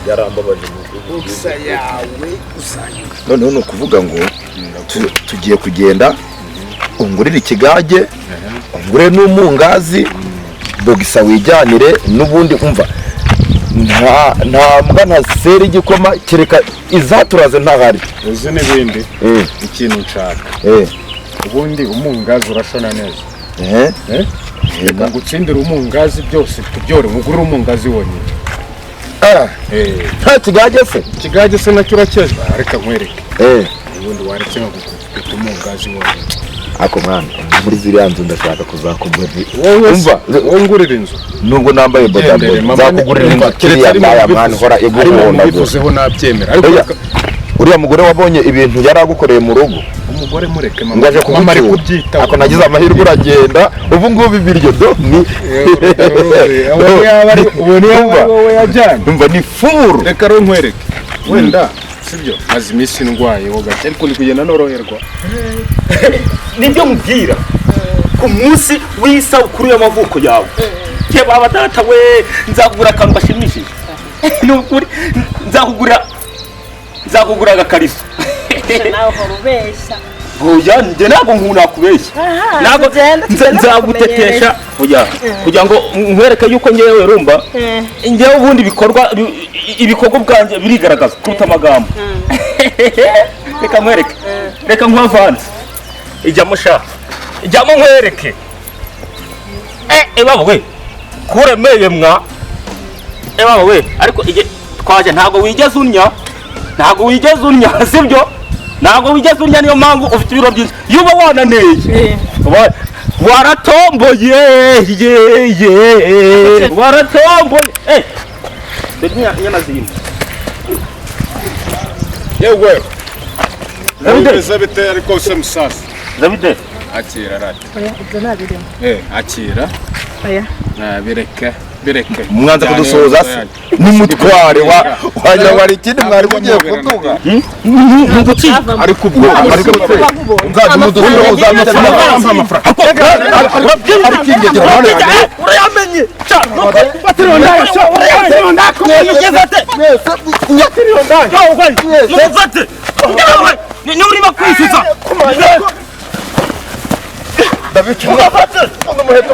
yarambabaje gusa yawe usanga noneho ni ukuvuga ngo tugiye kugenda ungurira ikigage ungure n'umungazi dogisa wijyanire n'ubundi umva nta mbwa nta seri igikoma kereka izaturaze ntahari uzi n'ibindi ikintu nshaka ubundi umungazi urashona neza reka ngutsindire umungazi byose tubyore mugurire umungazi wonyine nta kigage se ikigage se nacyo urakeza reka nkwereke ubundi waretse nko gukubita umungazi wonyine ako mwana muri ziriya nzu ndashaka kuzakugurira wowe ngurira inzu nubwo nambaye bodaboda nzakugurira inzu kiriya mbaya mwana uhora iguhonda bivuzeho nabyemera uriya mugore wabonye ibintu yari agukoreye mu rugo umugore mureke mama ari kubyitaho ako nagize amahirwe uragenda ubu ngubu ibiryo do ni wowe yajyanye umva ni furu reka rero nkwereke wenda sibyo maze iminsi ndwaye wowe gake ariko uri kugenda noroherwa nibyo mubwira ku munsi w'isabukuru y'amavuko yawe ye baba data we nzakugura akantu gashimishije n'ukuri nzakugura agakariso nawe urubeshya oya njye ntabwo nakubeshya ntabwo nzagutetesha kugira ngo nkwereke yuko ngewe rumba ngewe ubundi ibikorwa bwanjye birigaragaza kuruta amagambo reka nkwereke reka nkwavanze ijyamo sha ijyamo nkwereke baba we kuremeye mwa baba we ariko twaje ntabwo wigeze unya sibyo ntabwo wigeze unya niyo mpamvu ufite ibiro byinshi iyo uba wananeye waratomboye waratomboye inyana zirimo yewe Zabide bite ariko use musasa Zabide akira rati ibyo nabirimo akira bireke mwanza kudusoza n'umutware wanyabara ikindi mwari mugiye kutuga nguti ariko ubwo uzaje umudugudu uzamutse amafaranga urayamenye batiriyo ndayo batiriyo ndako mugezate batiriyo ndayo mugezate ni uri bakwishyuza ndabica umuheto